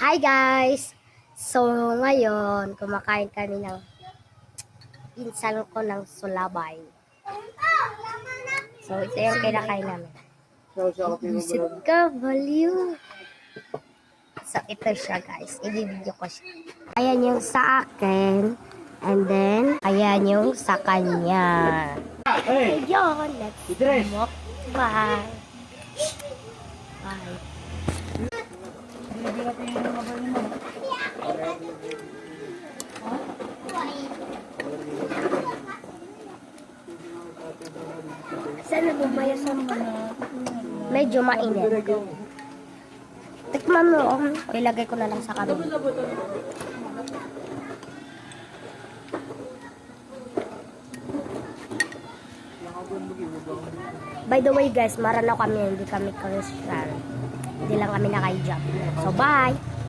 Hi guys! So ngayon, kumakain kami ng pinsan ko ng sulabay. So ito yung kinakain namin. Visit ka, value. So ito siya guys, i-video ko siya. Ayan yung sa akin, and then ayan yung sa kanya. Ayun, let's mukbang. Bye. Sana bumaya sa medyo mainit. Tikman mo, o ilagay ko na lang sa kanin. By the way guys, maranaw kami, hindi kami Christian. Hindi lang kami naka-hijab. So bye!